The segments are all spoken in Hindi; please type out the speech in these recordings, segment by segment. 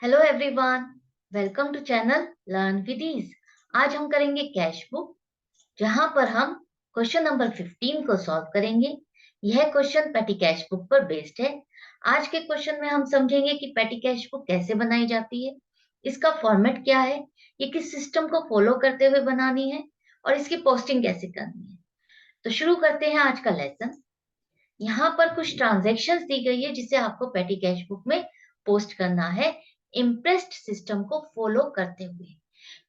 Hello everyone, welcome to channel learn with ease. आज हम करेंगे कैश बुक, जहां पर हम क्वेश्चन नंबर 15 को सॉल्व करेंगे। यह क्वेश्चन पेटी कैश बुक पर बेस्ड है। आज के क्वेश्चन में हम समझेंगे कि पेटी कैश बुक कैसे बनाई जाती है, इसका फॉर्मेट क्या है, ये किस सिस्टम को फॉलो करते हुए बनानी है और इसकी पोस्टिंग कैसे करनी है। तो शुरू करते हैं आज का लेसन। यहाँ पर कुछ ट्रांजैक्शंस दी गई है जिसे आपको पेटी कैश बुक में पोस्ट करना है, इम्प्रेस्ड सिस्टम को फॉलो करते हुए।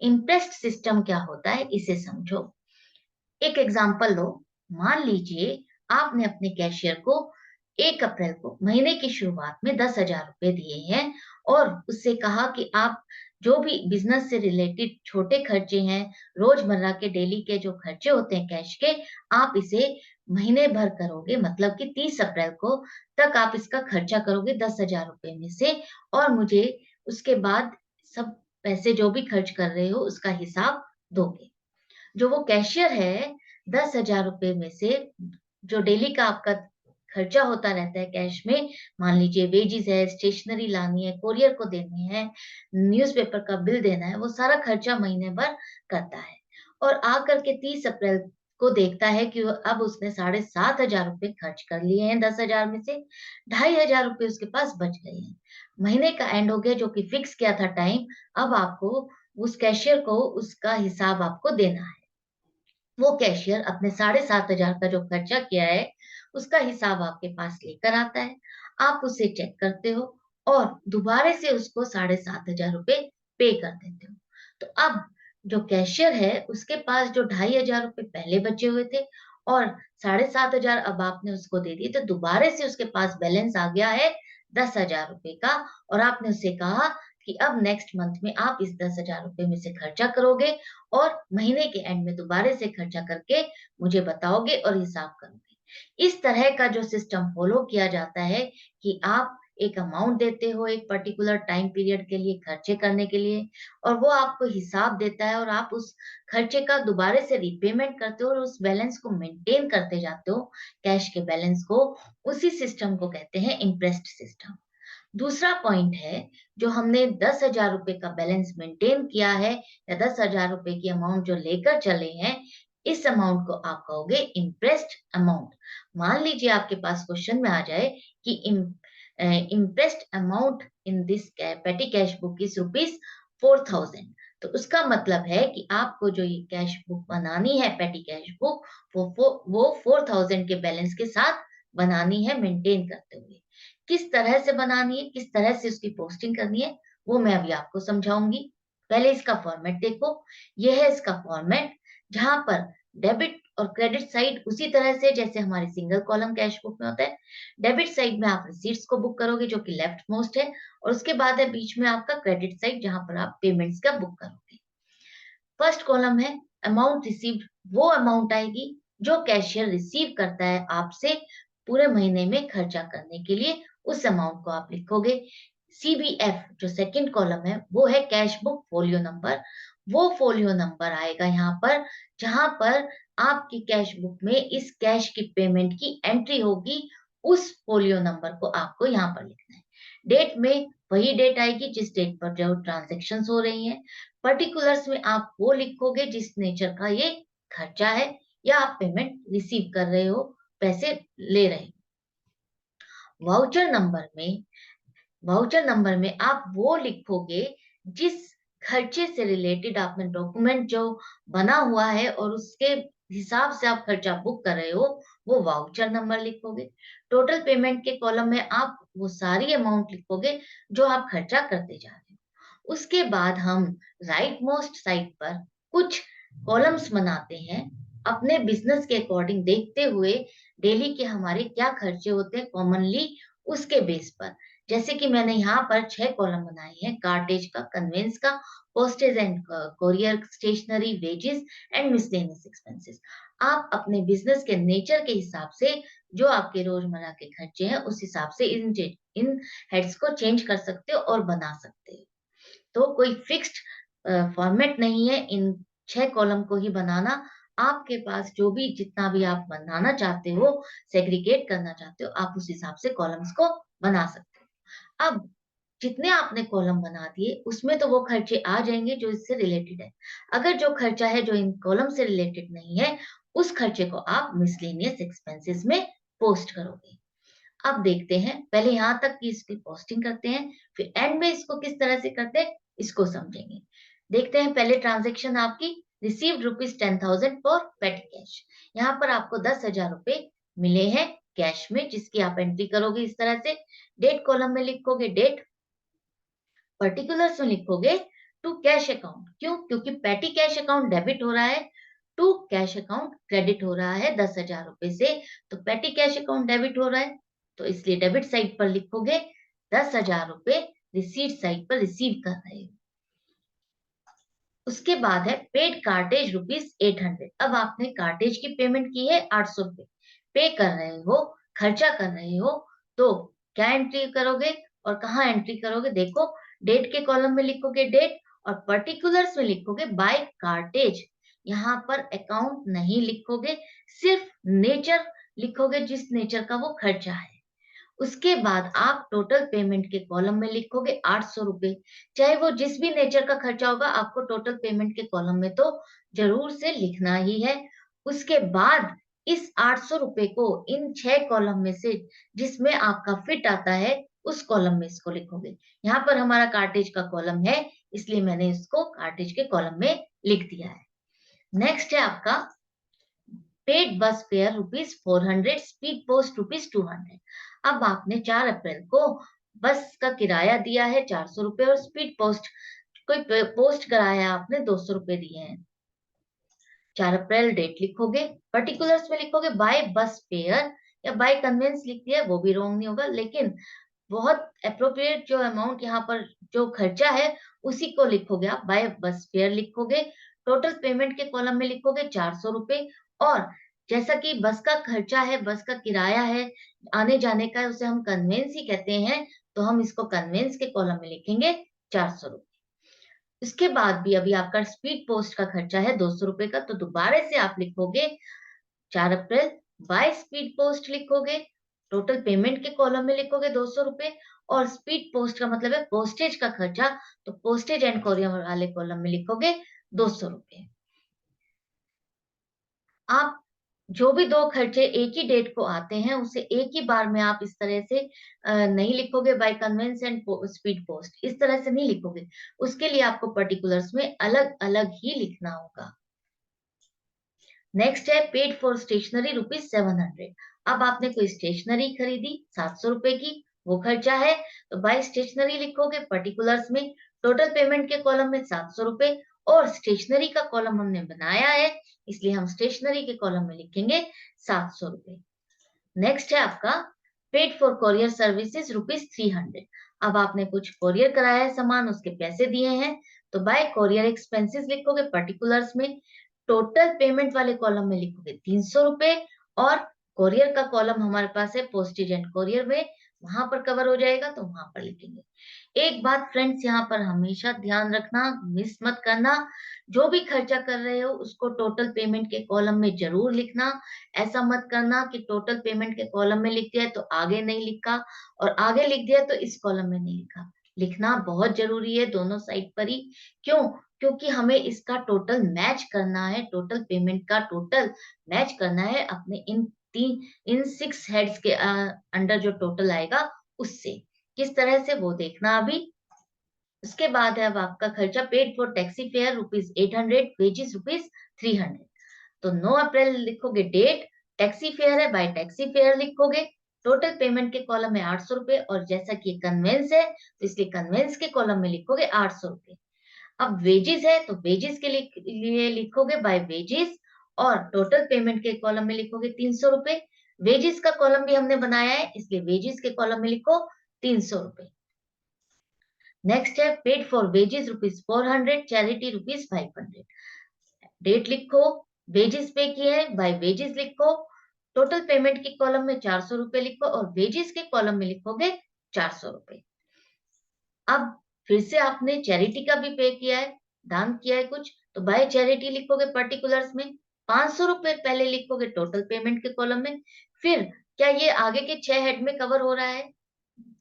इम्प्रेस्ड सिस्टम क्या होता है इसे समझो। एक एग्जांपल लो। मान लीजिए आपने अपने कैशियर को 1 अप्रैल को महीने की शुरुआत में 10,000 रुपए दिए हैं और उससे कहा कि आप जो भी बिजनेस से रिलेटेड छोटे खर्चे हैं, रोजमर्रा के डेली के जो खर्चे होते हैं कैश के, आप इसे महीने भर करोगे, मतलब कि 30 अप्रैल को तक आप इसका खर्चा करोगे 10,000 रुपए में से, और मुझे उसके बाद सब पैसे जो भी खर्च कर रहे हो उसका हिसाब दोगे। जो वो कैशियर है, 10,000 रुपए में से जो डेली का आपका खर्चा होता रहता है कैश में, मान लीजिए वेजिस है, स्टेशनरी लानी है, कोरियर को देनी है, न्यूज़पेपर का बिल देना है, वो सारा खर्चा महीने भर करता है। और आकर के 30 अप्रैल को देखता है कि अब उसने 7,500 रुपए खर्च कर लिए हैं, 10,000 में से 2,500 रुपए उसके पास बच गए हैं। महीने का एंड हो गया, जो कि फिक्स किया था टाइम। अब आपको उस कैशियर को उसका हिसाब आपको देना है। वो कैशियर अपने 7,500 का जो खर्चा किया है उसका हिसाब आपके पास लेकर आता है। आप उसे चेक करते हो और दोबारा से उसको 7,500 रुपए पे कर देते हो। तो अब जो कैशियर है उसके पास जो 2,500 रुपए पहले बचे हुए थे और 7,500 अब आपने उसको दे दिए, तो दोबारा से उसके पास बैलेंस आ गया है 10,000 रुपए का। और आपने उससे कहा कि अब नेक्स्ट मंथ में आप इस 10,000 रुपए में से खर्चा करोगे और महीने के एंड में दोबारा से खर्चा करके मुझे बताओगे और हिसाब करोगे। इस तरह का जो सिस्टम फॉलो किया जाता है कि आप एक अमाउंट देते हो एक पर्टिकुलर टाइम पीरियड के लिए खर्चे करने के लिए, और वो आपको हिसाब देता है और आप उस खर्चे का दोबारा से रिपेमेंट करते हो और उस बैलेंस को मेंटेन करते जाते हो, कैश के बैलेंस को। उसी सिस्टम को कहते हैं इम्प्रेस्ड सिस्टम। दूसरा पॉइंट है, जो हमने 10,000 रुपए का बैलेंस मेंटेन किया है या 10,000 रुपए की अमाउंट जो लेकर चले हैं, इस अमाउंट को आप कहोगे इम्प्रेस्ड अमाउंट। मान लीजिए आपके पास क्वेश्चन में आ जाए कि इम्प्रेस्ड अमाउंट इन दिस पेटी कैश बुक इज ₹4,000। तो उसका मतलब है कि आपको जो ये कैश बुक बनानी है, पेटी कैश बुक, वो 4,000 के बैलेंस के साथ बनानी है, मेंटेन करते हुए। किस तरह से बनानी है, किस तरह से उसकी पोस्टिंग करनी है, वो मैं अभी आपको समझाऊंगी। पहले इसका फॉर्मेट देखो। यह है इसका फॉर्मेट, जहां पर डेबिट और क्रेडिट साइड उसी तरह से जैसे हमारे सिंगल कॉलम कैश बुक में होता है। डेबिट साइड में आप रिसीट्स को बुक करोगे, जो कि लेफ्ट मोस्ट है, और उसके बाद है बीच में आपका क्रेडिट साइड, जहां पर आप पेमेंट्स का बुक करोगे। फर्स्ट कॉलम है अमाउंट रिसीव्ड, वो अमाउंट आएगी जो कैशियर रिसीव करता है आपसे पूरे महीने में खर्चा करने के लिए, उस अमाउंट को आप लिखोगे। सीबीएफ जो सेकंड कॉलम है वो है कैश बुक फोलियो नंबर। वो फोलियो नंबर आएगा यहाँ पर, जहां पर आपकी कैश बुक में इस कैश की पेमेंट की एंट्री होगी। उस फोलियो नंबर को आपको यहाँ पर लिखना है। डेट में वही डेट आएगी जिस डेट पर जो ट्रांजेक्शन हो रही हैं। पर्टिकुलर्स में आप वो लिखोगे जिस नेचर का ये खर्चा है या आप पेमेंट रिसीव कर रहे हो, पैसे ले रहे हो। वाउचर नंबर में आप वो लिखोगे जिस खर्चे से रिलेटेड आपने डॉक्यूमेंट जो बना हुआ है और उसके हिसाब से आप खर्चा बुक कर रहे हो, वो वाउचर नंबर लिखोगे। टोटल पेमेंट के कॉलम में आप वो सारी अमाउंट लिखोगे जो आप खर्चा करते जा रहे हो। उसके बाद हम राइट मोस्ट साइड पर कुछ कॉलम्स बनाते हैं, अपने बिजनेस के अकॉर्डिंग देखते हुए डेली के हमारे क्या खर्चे होते हैं कॉमनली, उसके बेस पर। जैसे कि मैंने यहाँ पर 6 कॉलम बनाए हैं, कार्टेज का, कन्वेंस का, postage and courier, stationery, wages and miscellaneous expenses. आप अपने बिजनेस के नेचर के हिसाब से जो आपके रोजमर्रा के खर्चे हैं उस हिसाब से इन हेड्स को चेंज कर सकते हो और बना सकते हो। तो कोई फिक्स्ड फॉर्मेट नहीं है इन 6 कॉलम को ही बनाना। आपके पास जो भी जितना भी आप बनाना चाहते हो, सेग्रीगेट करना चाहते हो, आप उस हिसाब से कॉलम्स को बना सकते हो। अब जितने आपने कॉलम बना दिए उसमें तो वो खर्चे आ जाएंगे जो इससे रिलेटेड है। अगर जो खर्चा है जो इन कॉलम से रिलेटेड नहीं है, उस खर्चे को आप मिसलेनियस एक्सपेंसेस में पोस्ट करोगे। अब देखते हैं, पहले यहाँ तक की इसकी पोस्टिंग करते हैं, फिर एंड में इसको किस तरह से करते हैं इसको समझेंगे। देखते हैं पहले ट्रांजेक्शन आपकी रिसीव्ड ₹10,000 फॉर पेटी कैश। यहाँ पर आपको 10,000 रुपए मिले हैं कैश में, जिसकी आप एंट्री करोगे इस तरह से। डेट कॉलम में लिखोगे डेट, पर्टिकुलर्स में लिखोगे टू कैश अकाउंट। क्यों? क्योंकि पेटी कैश अकाउंट डेबिट हो रहा है, टू कैश अकाउंट क्रेडिट हो रहा है 10,000 रुपए से, तो पेटी कैश अकाउंट डेबिट हो रहा है, तो इसलिए डेबिट साइड पर लिखोगे 10,000 रुपए रिसीट साइड पर रिसीव कर रहे हो। उसके बाद है पेड कार्टेज ₹800। अब आपने कार्टेज की पेमेंट की है 800 रुपए, पे कर रहे हो, खर्चा कर रहे हो, तो क्या एंट्री करोगे और कहाँ एंट्री करोगे? देखो, डेट के कॉलम में लिखोगे डेट और पर्टिकुलर्स में लिखोगे बाय कार्टेज। यहाँ पर अकाउंट नहीं लिखोगे, सिर्फ नेचर लिखोगे जिस नेचर का वो खर्चा है। उसके बाद आप टोटल पेमेंट के कॉलम में लिखोगे 800 रुपए। चाहे वो जिस भी नेचर का खर्चा होगा, आपको टोटल पेमेंट के कॉलम में तो जरूर से लिखना ही है। उसके बाद इस 800 रुपए को इन 6 कॉलम में से जिसमें आपका फिट आता है उस कॉलम में इसको लिखोगे। यहाँ पर हमारा कार्टेज का कॉलम है, इसलिए मैंने इसको कार्टेज के कॉलम में लिख दिया है। नेक्स्ट है आपका पेड बस फेयर ₹400, स्पीड पोस्ट ₹200। अब आपने 4 अप्रैल को बस का किराया दिया है 400 रुपए और स्पीड पोस्ट कोई पोस्ट कराया आपने 200 रुपए दिए हैं। 4 अप्रैल डेट लिखोगे, पर्टिकुलर्स में लिखोगे बाय बस फेयर या बाय कन्वेंस लिख दिया, वो भी रॉन्ग नहीं होगा, लेकिन बहुत अप्रोप्रिएट जो अमाउंट यहाँ पर जो खर्चा है उसी को लिखोगे, आप बाय बस फेयर लिखोगे। टोटल पेमेंट के कॉलम में लिखोगे 400 रुपए, और जैसा कि बस का खर्चा है, बस का किराया है, आने जाने का है, उसे हम कन्वेंस ही कहते हैं, तो हम इसको कन्वेंस के कॉलम में लिखेंगे 400 रुपए। इसके बाद भी अभी आपका स्पीड पोस्ट का खर्चा है 200 रुपए का, तो दोबारा से आप लिखोगे 4 अप्रैल बाय स्पीड पोस्ट लिखोगे, टोटल पेमेंट के कॉलम में लिखोगे 200 रुपए, और स्पीड पोस्ट का मतलब है पोस्टेज का खर्चा, तो पोस्टेज एंड कोरियर वाले कॉलम में लिखोगे 200 रुपए। आप जो भी दो खर्चे एक ही डेट को आते हैं उसे एक ही बार में आप इस तरह से नहीं लिखोगे by conveyance and speed post, इस तरह से नहीं लिखोगे। उसके लिए आपको पर्टिकुलर्स में अलग अलग ही लिखना होगा। नेक्स्ट है पेड फॉर स्टेशनरी ₹700। अब आपने कोई स्टेशनरी खरीदी 700 रुपए की, वो खर्चा है, तो बाय स्टेशनरी लिखोगे पर्टिकुलर्स में, टोटल पेमेंट के कॉलम में 700 रुपए, और स्टेशनरी का कॉलम हमने बनाया है इसलिए हम स्टेशनरी के कॉलम में लिखेंगे 700 रुपए। नेक्स्ट है आपका पेड फॉर कोरियर सर्विसेज ₹300। अब आपने कुछ कोरियर कराया है सामान, उसके पैसे दिए हैं, तो बाय कोरियर एक्सपेंसेस लिखोगे पर्टिकुलर्स में, टोटल पेमेंट वाले कॉलम में लिखोगे 300 रुपए, और कोरियर का कॉलम हमारे पास है पोस्टेज एंड कोरियर में, वहां पर कवर हो जाएगा तो वहां पर लिखेंगे। एक बात फ्रेंड्स यहाँ पर हमेशा ध्यान रखना, मिस मत करना, जो भी खर्चा कर रहे हो उसको टोटल पेमेंट के कॉलम में जरूर लिखना। ऐसा मत करना कि टोटल पेमेंट के कॉलम में लिख दिया है तो आगे नहीं लिखा, और आगे लिख दिया तो इस कॉलम में नहीं लिखा। लिखना बहुत जरूरी है दोनों साइड पर ही। क्यों? क्योंकि हमें इसका टोटल मैच करना है, टोटल पेमेंट का टोटल मैच करना है अपने इन 6 हेड्स के अंडर जो टोटल आएगा उससे। किस तरह से वो देखना अभी। उसके बाद है अब आपका खर्चा paid for taxi fare ₹800, wages ₹300। तो 9 अप्रैल लिखोगे डेट, टैक्सी फेयर है बाय टैक्सी फेयर लिखोगे, टोटल पेमेंट के कॉलम में 800 रुपए, और जैसा कि कन्वेंस है तो इसलिए कन्वेंस के कॉलम में लिखोगे 800 रुपए। अब वेजेस है तो वेजेस के लिए लिखोगे बाय वेजेस, और टोटल पेमेंट के कॉलम में लिखोगे 300 रुपए। वेजेस का कॉलम भी हमने बनाया है इसलिए वेजेस के कॉलम में लिखो 300 रुपए। नेक्स्ट है paid for wages ₹400, charity ₹500। Date लिखो, वेजेस पे किए हैं बाय वेजेस लिखो, टोटल पेमेंट के कॉलम में 400 रुपए लिखो, और वेजेस के कॉलम में लिखोगे 400 रुपए। अब फिर से आपने चैरिटी का भी पे किया है, दान किया है कुछ, तो बाय चैरिटी लिखोगे पर्टिकुलर्स में, 500 रुपए पहले लिखोगे टोटल पेमेंट के कॉलम में। फिर क्या ये आगे के 6 हेड में कवर हो रहा है?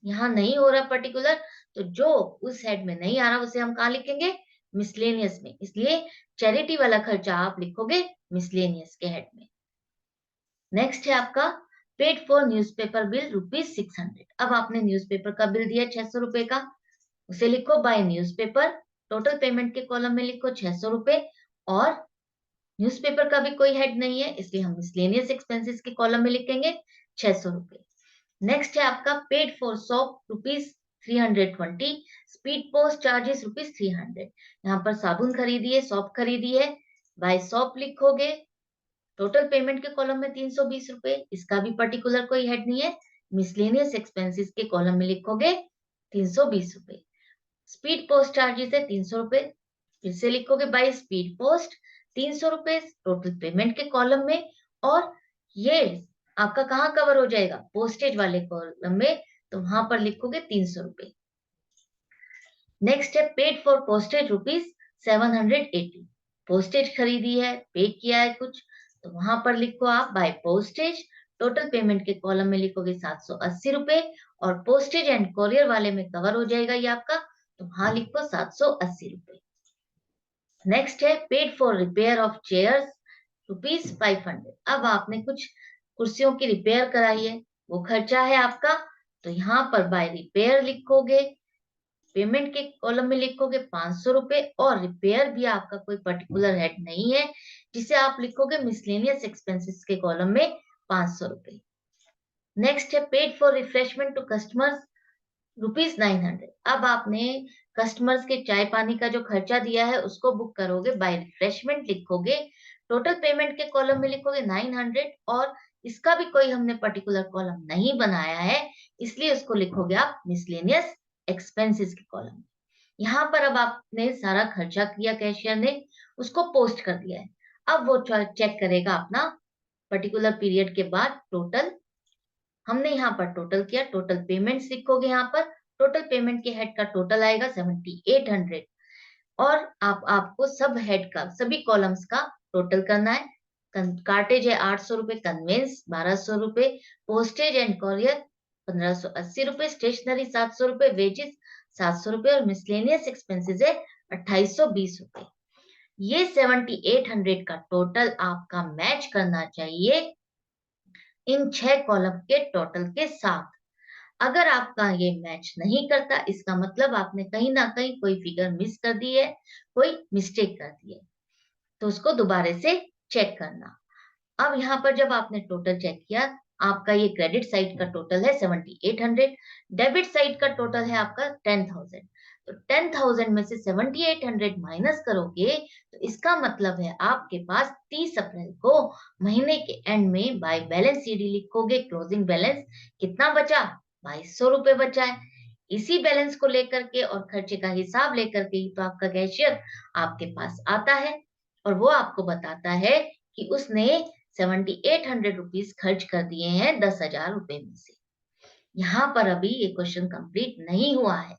यहाँ नहीं हो रहा पर्टिकुलर, तो जो उस हेड में नहीं आ रहा उसे हम कहाँ लिखेंगे? मिसलेनियस में। इसलिए चैरिटी वाला खर्चा आप लिखोगे मिसलेनियस के हेड में। नेक्स्ट है आपका पेड फॉर न्यूज़पेपर बिल ₹600। अब आपने न्यूज़पेपर का बिल दिया 600 रुपए का, उसे लिखो बाय न्यूज़पेपर। टोटल पेमेंट के कॉलम में लिखो 600 रुपए, और न्यूज़पेपर का भी कोई हेड नहीं है इसलिए हम मिसलेनियस एक्सपेंसेस के कॉलम में लिखेंगे 600 रुपए। नेक्स्ट है आपका paid for soap ₹320, speed post charges ₹300। यहाँ पर साबुन खरीदी है, सोप खरीदी है, बाय सोप लिखोगे। टोटल पेमेंट के कॉलम में 320 रुपए, इसका भी पर्टिकुलर कोई हेड नहीं है। मिसलेनियस एक्सपेंसेस के कॉलम में लिखोगे 320 रुपए। स्पीड पोस्ट चार्जेस है 300 रुपए, फिर से लिखोगे बाय स्पीड पोस्ट 300 रुपए टोटल पेमेंट के कॉलम में। और ये आपका कहाँ कवर हो जाएगा? पोस्टेज वाले कॉलम में, तो वहां पर लिखोगे 300 रुपए। नेक्स्ट है पेड फॉर पोस्टेज ₹780। पोस्टेज खरीदी है, पे किया है कुछ, तो वहां पर लिखो आप बाय पोस्टेज। टोटल पेमेंट के कॉलम में लिखोगे 780 रुपए, और पोस्टेज एंड कोरियर वाले में कवर हो जाएगा ये आपका, तो वहां लिखो 780 रुपए। नेक्स्ट है paid for repair of chairs ₹500। अब आपने कुछ कुर्सियों की रिपेयर कराई है, वो खर्चा है आपका, तो यहाँ पर बाय रिपेयर लिखोगे। पेमेंट के कॉलम में लिखोगे 500 रुपए, और रिपेयर भी आपका कोई पर्टिकुलर हेड नहीं है, जिसे आप लिखोगे मिसलेनियस एक्सपेंसेस के कॉलम में 500 रुपए। नेक्स्ट है paid for refreshment to customers ₹900। अब आपने कस्टमर्स के चाय पानी का जो खर्चा दिया है उसको बुक करोगे, बाय रिफ्रेशमेंट लिखोगे। टोटल पेमेंट के कॉलम में लिखोगे 900, और इसका भी कोई हमने पर्टिकुलर कॉलम नहीं बनाया है, इसलिए उसको लिखोगे आप मिसलेनियस एक्सपेंसेस के कॉलम में। यहाँ पर अब आपने सारा खर्चा किया, कैशियर ने उसको पोस्ट कर दिया है। अब वो चेक करेगा अपना पर्टिकुलर पीरियड के बाद टोटल। हमने यहाँ पर टोटल किया, टोटल पेमेंट्स लिखोगे। यहाँ पर टोटल पेमेंट के हेड का टोटल आएगा 7800, और आपको सब हेड का, सभी कॉलम्स का टोटल करना है। कार्टेज है 800 रुपए, कन्वेंस 1200 रुपए, पोस्टेज एंड कॉरियर 1580 रुपए, स्टेशनरी 700 रुपए, वेजेस 700 रुपए, और मिसलेनियस एक्सपेंसेस है 2820 रुपए। ये 7800 का टोटल आपका मैच करना चाहिए इन 6 कॉलम के टोटल के साथ। अगर आपका ये मैच नहीं करता, इसका मतलब आपने कहीं ना कहीं कोई फिगर मिस कर दी है, कोई मिस्टेक कर दी है, तो उसको दोबारा से चेक करना। अब यहाँ पर जब आपने टोटल चेक किया, आपका ये क्रेडिट साइड का टोटल है 7800, डेबिट साइड का टोटल है आपका 10,000। तो 10,000 में से 7800 माइनस करोगे, तो इसका मतलब है आपके पास 30 अप्रैल को महीने के एंड में बाय बैलेंस सीडी लिखोगे, क्लोजिंग बैलेंस कितना बचा? 2200 रुपए बचा है। इसी बैलेंस को लेकर के और खर्चे का हिसाब लेकर के ही तो आपका कैशियर आपके पास आता है, और वो आपको बताता है कि उसने 7800 रुपीज खर्च कर दिए हैं 10,000 रुपए में से। यहाँ पर अभी ये क्वेश्चन कंप्लीट नहीं हुआ है।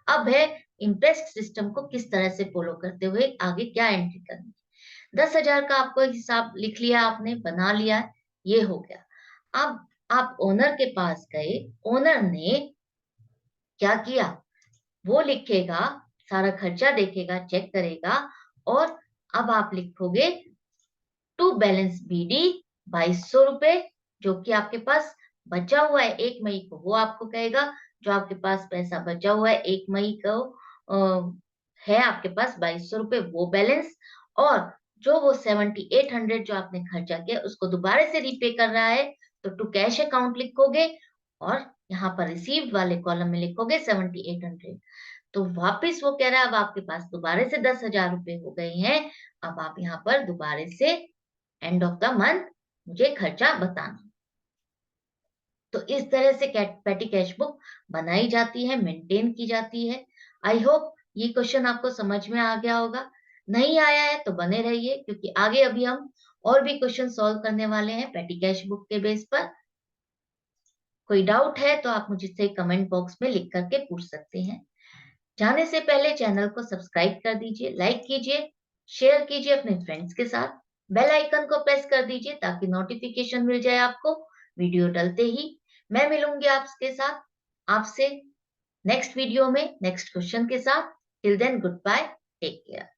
अब है इम्प्रेस्ड सिस्टम को किस तरह से फॉलो करते हुए आगे क्या एंट्री करनी है। 10,000 का आपको हिसाब लिख लिया, आपने बना लिया, ये हो गया। अब आप ओनर के पास गए, ओनर ने क्या किया? वो लिखेगा, सारा खर्चा देखेगा, चेक करेगा, और अब आप लिखोगे टू बैलेंस बीडी 2200 रुपए, जो कि आपके पास बचा हुआ है 1 मई को, वो आपको कहेगा जो आपके पास पैसा बचा हुआ है 1 मई को है आपके पास 2200 रुपए, वो बैलेंस। और जो वो 7800 जो आपने खर्चा किया उसको दोबारा से रीपे कर रहा है, तो टू कैश अकाउंट लिखोगे, और यहाँ पर रिसीव्ड वाले कॉलम में लिखोगे 7800। तो वापस वो कह रहा है अब आपके पास दोबारा से 10,000 रुपए हो गए हैं, अब आप यहाँ पर दोबारा से एंड ऑफ द मंथ मुझे खर्चा बताना। तो इस तरह से पेटी कैश बुक बनाई जाती है, मेंटेन की जाती है। आई होप ये क्वेश्चन आपको समझ में आ गया होगा। नहीं आया है तो बने रहिए, क्योंकि आगे अभी हम और भी क्वेश्चन सॉल्व करने वाले हैं पेटी कैश बुक के बेस पर। कोई डाउट है तो आप मुझसे कमेंट बॉक्स में लिख करके पूछ सकते हैं। जाने से पहले चैनल को सब्सक्राइब कर दीजिए, लाइक कीजिए, शेयर कीजिए अपने फ्रेंड्स के साथ, बेल आइकन को प्रेस कर दीजिए ताकि नोटिफिकेशन मिल जाए आपको वीडियो डलते ही। मैं मिलूंगी आपके साथ आपसे नेक्स्ट वीडियो में नेक्स्ट क्वेश्चन के साथ। Till then goodbye, take care.